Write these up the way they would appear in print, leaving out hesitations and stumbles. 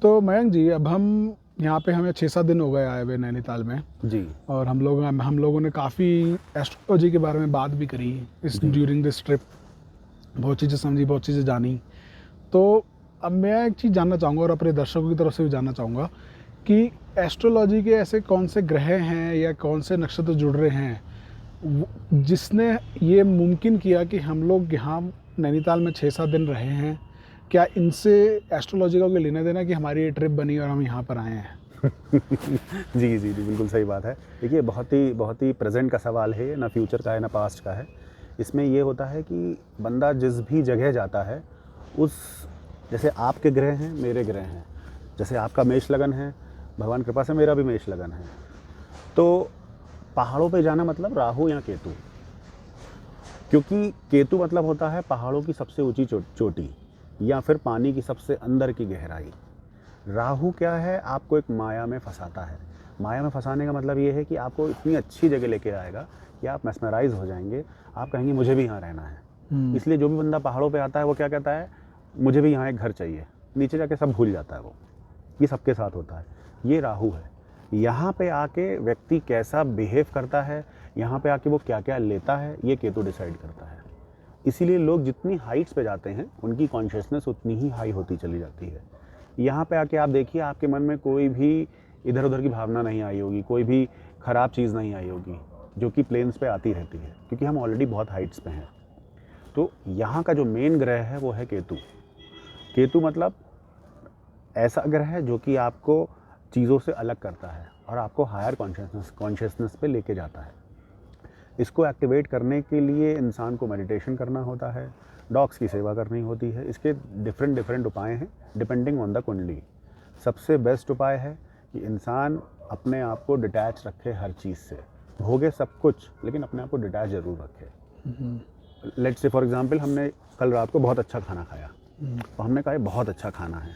तो मयंक जी, अब हम यहाँ पे हमें 6-7 दिन हो गए आए हुए नैनीताल में, जी और हम लोगों ने काफ़ी एस्ट्रोलॉजी के बारे में बात भी करी इस जी ड्यूरिंग दिस ट्रिप। बहुत चीज़ें समझी, बहुत चीज़ें जानी। तो अब मैं एक चीज़ जानना चाहूँगा और अपने दर्शकों की तरफ से भी जानना चाहूँगा कि एस्ट्रोलॉजी के ऐसे कौन से ग्रह हैं या कौन से नक्षत्र जुड़ रहे हैं जिसने ये मुमकिन किया कि हम लोग यहाँ नैनीताल में 6-7 दिन रहे हैं। क्या इनसे एस्ट्रोलॉजी का कोई लेना देना कि हमारी ये ट्रिप बनी और हम यहाँ पर आए हैं? जी जी जी, बिल्कुल सही बात है। देखिए, बहुत ही प्रेजेंट का सवाल है, ना फ्यूचर का है ना पास्ट का है। इसमें ये होता है कि बंदा जिस भी जगह जाता है, उस जैसे आपके ग्रह हैं, मेरे ग्रह हैं, जैसे आपका मेष लगन है, भगवान कृपा से मेरा भी मेष लगन है। तो पहाड़ों पे जाना मतलब राहु या केतु, क्योंकि केतु मतलब होता है पहाड़ों की सबसे ऊंची चोटी या फिर पानी की सबसे अंदर की गहराई। राहु क्या है, आपको एक माया में फंसाता है। माया में फंसाने का मतलब ये है कि आपको इतनी अच्छी जगह लेके आएगा कि आप मेस्मराइज हो जाएंगे, आप कहेंगे मुझे भी यहाँ रहना है। इसलिए जो भी बंदा पहाड़ों पे आता है वो क्या कहता है, मुझे भी यहाँ एक घर चाहिए। नीचे जाके सब भूल जाता है वो। ये सबके साथ होता है। ये राहु है। यहाँ पे आके व्यक्ति कैसा बिहेव करता है, यहाँ पे आके वो क्या क्या लेता है, ये केतु डिसाइड करता है। इसीलिए लोग जितनी हाइट्स पे जाते हैं उनकी कॉन्शियसनेस उतनी ही हाई होती चली जाती है। यहाँ पे आके आप देखिए, आपके मन में कोई भी इधर उधर की भावना नहीं आई होगी, कोई भी ख़राब चीज़ नहीं आई होगी, जो कि प्लेन्स पे आती रहती है, क्योंकि हम ऑलरेडी बहुत हाइट्स पे हैं। तो यहाँ का जो मेन ग्रह है वो है केतु। केतु मतलब ऐसा ग्रह है जो कि आपको चीज़ों से अलग करता है और आपको हायर कॉन्शियसनेस पे लेके जाता है। इसको एक्टिवेट करने के लिए इंसान को मेडिटेशन करना होता है, डॉग्स की सेवा करनी होती है। इसके डिफरेंट उपाय हैं डिपेंडिंग ऑन द कुंडली। सबसे बेस्ट उपाय है कि इंसान अपने आप को डिटैच रखे हर चीज़ से। भोगे सब कुछ लेकिन अपने आप को डिटैच ज़रूर रखे। लेट्स से फॉर एग्जांपल, हमने कल रात को बहुत अच्छा खाना खाया, तो हमने कहा ये बहुत अच्छा खाना है,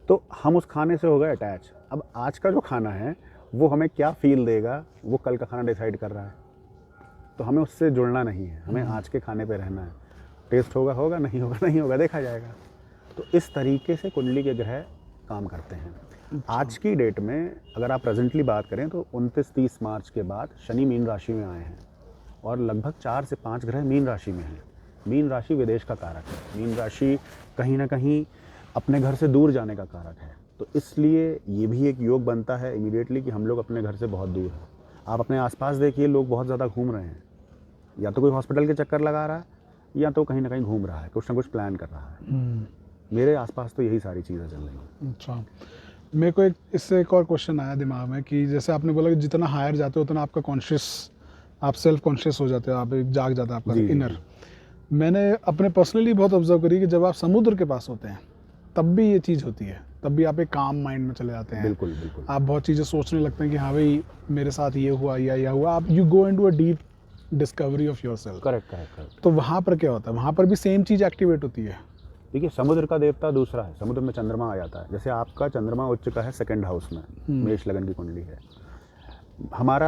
तो हम उस खाने से हो गए अटैच। अब आज का जो खाना है वो हमें क्या फील देगा, वो कल का खाना डिसाइड कर रहा है। तो हमें उससे जुड़ना नहीं है, हमें आज के खाने पे रहना है। टेस्ट होगा होगा, नहीं होगा नहीं होगा, देखा जाएगा। तो इस तरीके से कुंडली के ग्रह काम करते हैं। आज की डेट में अगर आप प्रेजेंटली बात करें तो 29-30 मार्च के बाद शनि मीन राशि में आए हैं और लगभग 4 से 5 ग्रह मीन राशि में हैं। मीन राशि विदेश का कारक है। मीन राशि कहीं ना कहीं अपने घर से दूर जाने का कारक है। तो इसलिए ये भी एक योग बनता है इमीडिएटली कि हम लोग अपने घर से बहुत दूर हैं। आप अपने आसपास देखिए, लोग बहुत ज़्यादा घूम रहे हैं, या तो कोई हॉस्पिटल के चक्कर लगा रहा है या तो कहीं ना कहीं घूम रहा है, कुछ ना कुछ प्लान कर रहा है। मेरे आसपास तो यही सारी चीज़ें चल रही हैं। अच्छा, मेरे को इससे एक और क्वेश्चन आया दिमाग में कि जैसे आपने बोला कि जितना हायर जाते हो उतना आपका कॉन्शियस, आप सेल्फ कॉन्शियस हो जाते हो, आप एक जाग जाता है आपका जी जी इनर। जी। मैंने अपने पर्सनली बहुत ऑब्जर्व करी कि जब आप समुद्र के पास होते हैं तब भी ये चीज़ होती है, तब भी आप एक काम माइंड में चले जाते हैं। बिल्कुल बिल्कुल। आप बहुत चीज़ें सोचने लगते हैं कि हाँ भाई मेरे साथ ये हुआ या यह हुआ। आप you go into a deep discovery of yourself. Correct correct correct. तो वहाँ पर क्या होता है, वहाँ पर भी सेम चीज़ एक्टिवेट होती है? देखिए, समुद्र का देवता दूसरा है, समुद्र में चंद्रमा आ जाता है। जैसे आपका चंद्रमा उच्च का है 2nd हाउस में, मेष लगन की कुंडली है।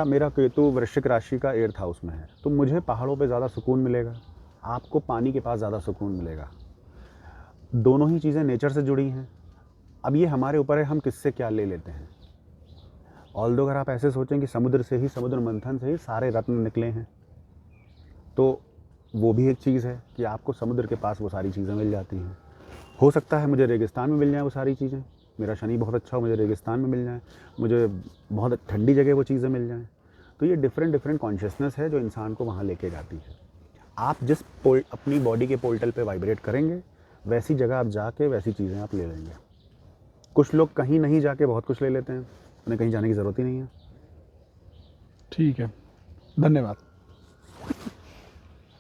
मेरा केतु वृश्चिक राशि का 8th हाउस में है। तो मुझे पहाड़ों पे ज़्यादा सुकून मिलेगा, आपको पानी के पास ज़्यादा सुकून मिलेगा। दोनों ही चीज़ें नेचर से जुड़ी हैं। अब ये हमारे ऊपर है हम किससे क्या ले लेते हैं। ऑल्दो अगर आप ऐसे सोचें कि समुद्र मंथन से ही सारे रत्न निकले हैं, तो वो भी एक चीज़ है कि आपको समुद्र के पास वो सारी चीज़ें मिल जाती हैं। हो सकता है मुझे रेगिस्तान में मिल जाए वो सारी चीज़ें, मेरा शनि बहुत अच्छा हो, मुझे रेगिस्तान में मिल जाए, मुझे बहुत ठंडी जगह वो चीज़ें मिल जाएं। तो ये डिफरेंट कॉन्शियसनेस है जो इंसान को वहाँ लेके जाती है। आप जिस अपनी बॉडी के पोर्टल पे वाइब्रेट करेंगे, वैसी जगह आप जाके वैसी चीज़ें आप ले लेंगे। कुछ लोग कहीं नहीं जाके बहुत कुछ ले लेते हैं, उन्हें कहीं जाने की ज़रूरत ही नहीं है। ठीक है, धन्यवाद।